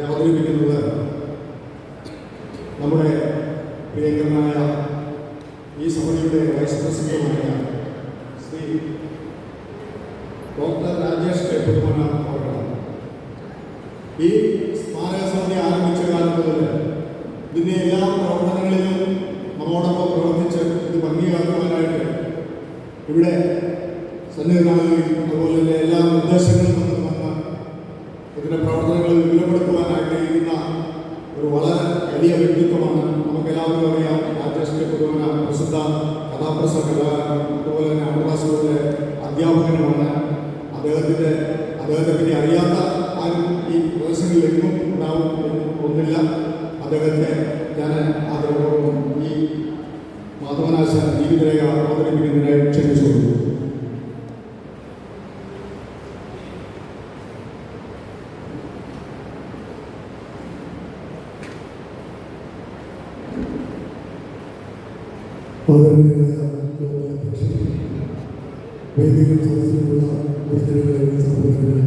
അവതരിപ്പിക്കുന്നത് നമ്മുടെ പ്രിയങ്കരനായ ഈ സഭയുടെ വൈസ് പ്രസിഡന്റുമായ ശ്രീ ഡോക്ടർ രാജേഷ് കെ പുതുമന അവർക്കാണ്. ഈ സ്മാരക സമിതി ആരംഭിച്ച കാലം മുതൽ ഇതിൻ്റെ എല്ലാ പ്രവർത്തനങ്ങളിലും നമ്മോടൊപ്പം പ്രവർത്തിച്ച് ഇത് ഭംഗിയാക്കുവാനായിട്ട് ഇവിടെ സന്നിധാനങ്ങളിൽ അതുപോലെ തന്നെ എല്ലാ നിർദ്ദേശങ്ങളും നമുക്ക് വന്ന് ഇതിൻ്റെ പ്രവർത്തനങ്ങൾ വിപുലപ്പെടുത്തുവാൻ ആഗ്രഹിക്കുന്ന ഒരു വളരെ വലിയ വ്യക്തിത്വമാണ്. നമുക്കെല്ലാവർക്കും അറിയാം, രാജേഷ് കെ പുതുമന പ്രസിദ്ധ കഥാപ്രസംഗ കലാകാരൻ, അതുപോലെ തന്നെ അമൃതാസ്കൂളിലെ അധ്യാപകനുമാണ്. അദ്ദേഹത്തെ പറ്റി അറിയാത്ത ആരും ഈ പ്രദേശങ്ങളിൽ എങ്ങും ഉണ്ടാവും ഒന്നില്ല. അദ്ദേഹത്തെ ഞാൻ ആദരവോടും ഈ മാധവനാശ ജീവിതരേഖ അവതരിപ്പിക്കുന്നതിനായി ക്ഷണിച്ചു. വേദികൾ സദസ്സിലുള്ള സഹോദരങ്ങളെ,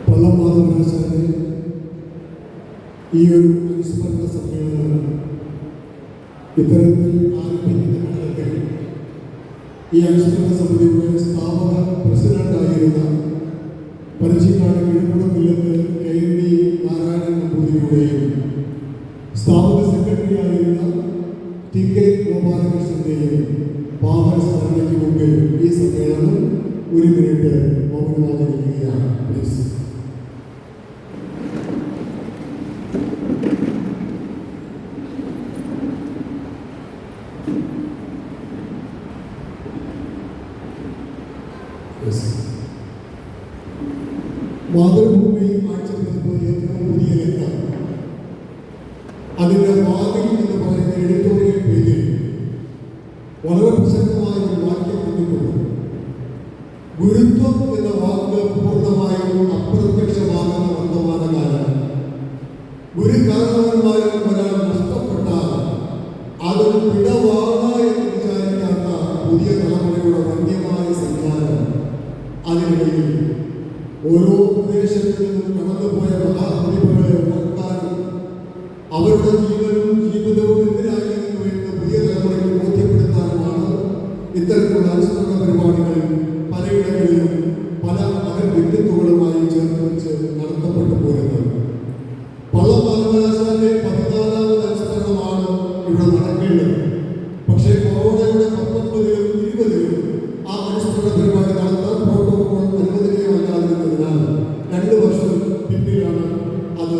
പള്ളം മാധവനാശാന്റെ ഈ ഒരു അനുസ്മരണ സമ്മേളനം ഇത്തരത്തിൽ ആരംഭിക്കുന്ന ഘട്ടത്തിൽ ഈ അനുസ്മരണ സമിതിയുടെ സ്ഥാപക പ്രസിഡന്റായിരുന്ന പരച്ചിക്കാട് കിഴക്കുളം വില്ലത്ത് KND നാരായണൻ നമ്പൂതിരിയുടെയും സ്ഥാപക സെക്രട്ടറി ആയിരുന്ന TK ഗോപാലകൃഷ്ണന്റെയും വാഹന സ്മരണയ്ക്ക് മുമ്പിൽ ഈ സമ്മേളനം ഒരു മിനിറ്റ് മൗനമായിരിക്കുകയാണ്. പ്ലീസ്. മാതൃഭൂമി ആഴ്ചപ്പതിപ്പ് ഏറ്റവും പുതിയ ലേഖനം, അതിൻ്റെ വാതിൽ എന്ന് പറയുന്ന എഡിറ്റോറിയൽ പേജിൽ വളരെ പ്രസക്തമായ ഒരു വാക്യം വന്നിട്ടുണ്ട്. ഗുരുത്വം എന്ന വാക്ക് പൂർണ്ണമായും അപ്രത്യക്ഷമാകുന്ന വർത്തമാനകാലം. ഗുരു കാരണവന്മാരിൽ ഒരാൾ നഷ്ടപ്പെട്ടാൽ അതൊരു പിടവാണ് എന്ന് വിചാരിക്കാത്ത പുതിയ തലമുറയുടെ വന്യമായ സഞ്ചാരം. അതിനിടയിൽ ഓരോ പ്രദേശത്തു നിന്നും കടന്നുപോയ മഹാപ്രതിഭകളെ ഉണർത്താനും അവരുടെ ജീവനും ജീവിതവും എന്തിനായിരുന്നു എന്ന് പുതിയ തലമുറയ്ക്ക് ബോധ്യപ്പെടുത്താനുമാണ് ഇത്തരത്തിലുള്ള അനുസ്മരണ പരിപാടികൾ പലയിടങ്ങളിലും പല മകൻ വ്യക്തിത്വങ്ങളുമായി ചേർത്ത് വെച്ച് നടത്തപ്പെട്ടു പോരുന്നത്. പള്ളം മാധവനാശാന്റെ 14ാമത് അനുസ്മരണമാണ് ഇവിടെ നടക്കേണ്ടത്. പക്ഷേ കൊറോണയുടെ 19ലും 20ലും ആ അനുസ്മരണ പരിപാടി നടത്താൻ പ്രോട്ടോകോൾ അനുവദനീയമല്ലാതിരുന്നതിനാൽ 2 വർഷം പിന്നിലാണ് അത്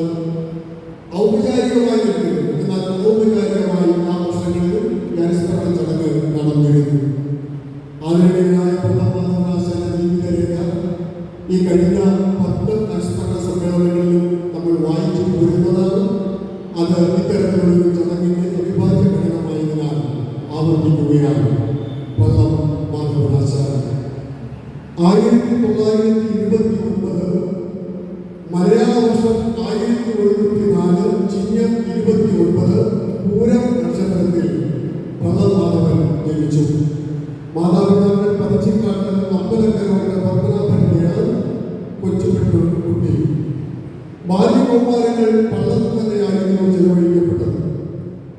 ഔപചാരികമായി നിൽക്കുന്നത്. എന്നാൽ ഔപചാരികമായി ആ വർഷങ്ങളിലും ഈ അനുസ്മരണ ചടങ്ങ് നടന്നിരുന്നു. ആദരണീയനായ പള്ളം മാധവനാശാന്റെ ജീവിതരേഖ ഈ കഴിഞ്ഞ 10 അനുസ്മരണ സമ്മേളനങ്ങളിലും നമ്മൾ വായിച്ചു പോരുന്നതാണ്. അത് ഇത്തരത്തിലുള്ളൊരു ചടങ്ങിന്റെ അവിഭാജ്യ ഘടകമായതിനാൽ ആവർത്തിക്കുകയാണ്. പള്ളം മാധവനാശാൻ 1929 മലയാള വർഷം 1904 ചിങ്ങം 29 പൂരം നക്ഷത്രത്തിൽ പള്ളം മാധവൻ ജനിച്ചു. മാതാപിതാക്കൾ പരച്ചിക്കാട്ട് അമ്പലക്കരോട് പത്മനാഭന്റെയാണ് കൊച്ചുപെൺകുട്ടി. ബാല്യകൗമാരങ്ങൾ പള്ളത്തിൽ തന്നെയായിരുന്നു ചെലവഴിക്കപ്പെട്ടത്.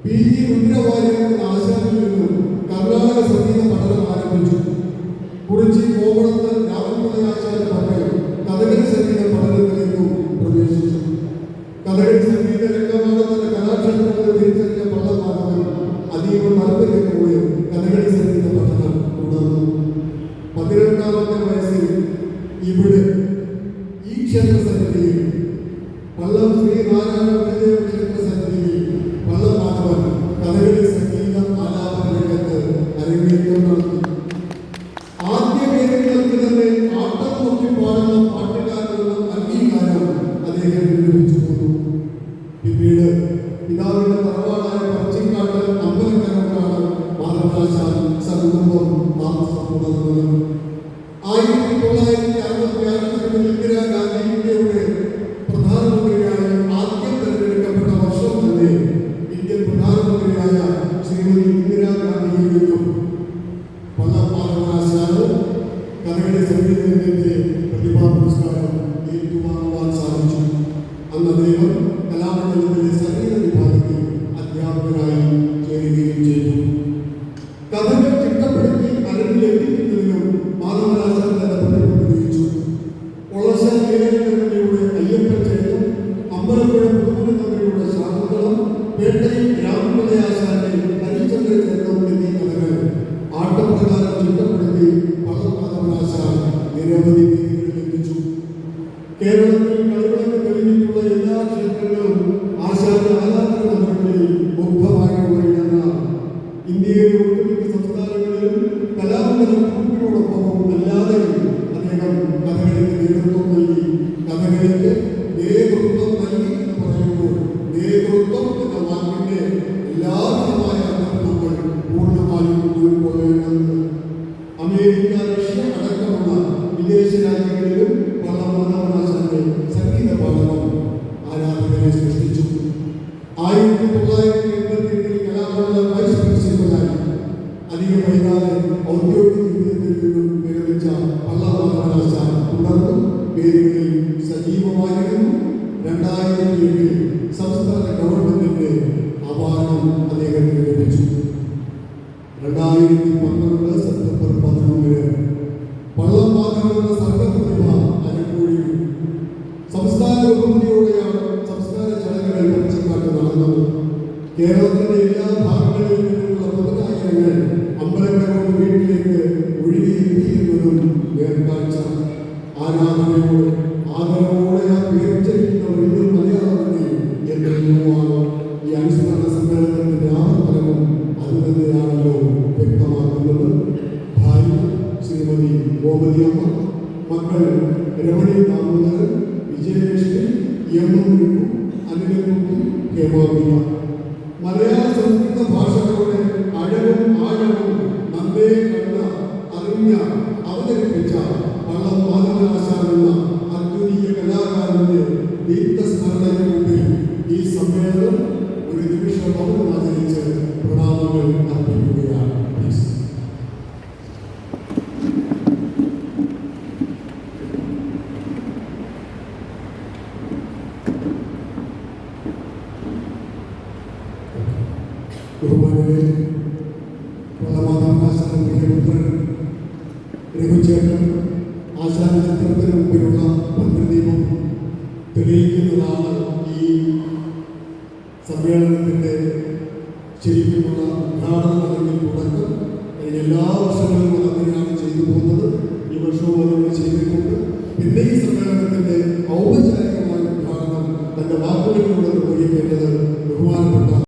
PG രുദ്രവാര്യർ എന്ന ആശാനിൽ നിന്നും കർണാടക സംഗീത പഠനം ആരംഭിച്ചു. കുറിച്ചി കോവളത്ത് രാമൻപിള്ള ആശാന്റെ മക്കൾ കഥകളി സംഗീത പഠനത്തിലേക്കും പ്രവേശിച്ചു. കഥകളി സംഗീത രംഗമാണ് തന്റെ കലാക്ഷേത്രങ്ങളിൽ തിരിച്ചറിഞ്ഞ പള്ളം മാധവൻ അതീവ താല്പര്യത്തോടെ കഥകളി സംഗീത പഠനം തുടർന്നു. 18ാമത്തെ വയസ്സിൽ ഇവിടെ ഈ ക്ഷേത്ര സന്നിധിയിൽ പള്ളം ശ്രീനാരായണ ഗുരുദേവ ക്ഷേത്ര സന്നിധിയിൽ പള്ളം മാധവൻ കഥകളി സംഗീത ആലാപന രംഗത്ത് അരങ്ങേറ്റം നടത്തി. ആദ്യ വേദികൾക്ക് തന്നെ ആട്ടം നോക്കി പാടുന്ന പാട്ടുകാരുടെ അംഗീകാരം അദ്ദേഹം ലഭിച്ചു പോന്നു. പിന്നീട് പിതാവിന്റെ തറവാടായ പരച്ചിക്കാട്ട് അമ്പലക്കരോടാണ് മാധവനാശാൻ സകുടുംബം താമസം തുടർന്നത്. 1966 ഇന്ദിരാഗാന്ധി ഇന്ത്യയുടെ പ്രധാനമന്ത്രിയായി ആദ്യം തെരഞ്ഞെടുക്കപ്പെട്ട ക്ഷേത്രങ്ങളിൽ കളിവിളക്ക് തെളിഞ്ഞിട്ടുള്ള എല്ലാ ക്ഷേത്രങ്ങളും ആശാന്റെ ആരാധനകളിൽ മുഗ്ധമായിട്ടുള്ളതാണ്. ഇന്ത്യയിലെ ഒട്ടുമിക്ക സംസ്ഥാനങ്ങളിലും കലാമണ്ഡലം ഗ്രൂപ്പിനോടൊപ്പവും അല്ലാതെയും അദ്ദേഹം കഥകളിക്ക് നേതൃത്വം നൽകി. കഥകളിക്ക് നേതൃത്വം നൽകി എന്ന് പറയുമ്പോൾ നേതൃത്വം എന്ന വാക്കിന്റെ എല്ലാവിധമായ അർത്ഥങ്ങൾ പൂർണ്ണമായും ഉൾക്കൊള്ളേണ്ടത്. അമേരിക്ക, റഷ്യ അടക്കമുള്ള വിദേശ രാജ്യങ്ങളിലും പള്ളമാധവനാശാന്റെ സംഗീത പാഠവും ആരാധകരെ സൃഷ്ടിച്ചു. 1988 കലാമണ്ഡലം വൈസ് പ്രിൻസിപ്പലായി അധികം വൈകാതെ ഔദ്യോഗിക ജീവിതത്തിൽ നിന്നും വിരമിച്ച പള്ളമാധവനാശാൻ തുടർന്നും വേദികളിൽ സജീവമായിരുന്നു. 2008 സംസ്ഥാന ഗവൺമെന്റിന്റെ അവാർഡും അദ്ദേഹത്തിന് ലഭിച്ചു. 2012 സെപ്റ്റംബർ 11 പള്ളമാധവൻ എന്ന സംഘപ്രതിഭ അനുകൂലിയും സംസ്ഥാന ബഹുമതിയോടെയാണ് സംസ്കാര ചടങ്ങുകൾ പച്ചക്കാട്ട് നടന്നത്. കേരളത്തിന്റെ എല്ലാ ഭാഗങ്ങളിൽ നിന്നുള്ള പതിനായിരങ്ങൾ അമ്പലങ്ങളുടെ വീട്ടിലേക്ക് ഒഴുകിയെത്തിയിരുന്നതും നേർക്കാഴ്ച. ആരാധനയോട് ആദരവോടെ ആ പേർച്ചരിക്കുന്നവർ ഇന്നും മലയാളത്തിൽ എന്നുമാണ്. ഈ അനുസ്മരണ സമ്മേളനത്തിന്റെ ആവർത്തനവും അത് തന്നെയാണല്ലോ വ്യക്തമാക്കുന്നത്. ഭാര്യ ശ്രീമതി ഗോപതിയമ്മ, മക്കൾ രമണി ദാമോദരൻ, വിജയലക്ഷ്മി, എം അനിലക്കുട്ടി, ഹേമാവിയ. മലയാള സംസ്കൃത ഭാഷകളുടെ അഴകും ആഴവും നന്നേ കണ്ട അറിഞ്ഞ അവതരിപ്പിച്ച പള്ളമാധവനാശാൻ എന്ന അദ്വിതീയ കലാകാരന്റെ ദീപ്തസ്മരണയ്ക്ക് മുമ്പിൽ ഈ സമ്മേളനം ഒരു നിമിഷം മൗനം ആചരിച്ച് പ്രണാമങ്ങൾ അർപ്പിക്കുകയാണ്. ബഹുമാനരെ, പള്ളമാധവനാശാൻ പ്രിയപുത്രൻ രഘുചേട്ടൻ ആശാന ചിത്രത്തിന് മുമ്പിലുള്ള പന്ത്രദീപം തെളിയിക്കുന്നതാണ് ഈ സമ്മേളനത്തിൻ്റെ ശരിക്കുമുള്ള ഉദ്ഘാടനം അല്ലെങ്കിൽ തുടക്കം. എല്ലാ വർഷങ്ങളിലും അതങ്ങനെയാണ് ചെയ്തു പോകുന്നത്. ഈ വർഷവും അതുകൊണ്ട് ചെയ്തിട്ടുണ്ട്. പിന്നെ ഈ സമ്മേളനത്തിൻ്റെ ഔപചാരിക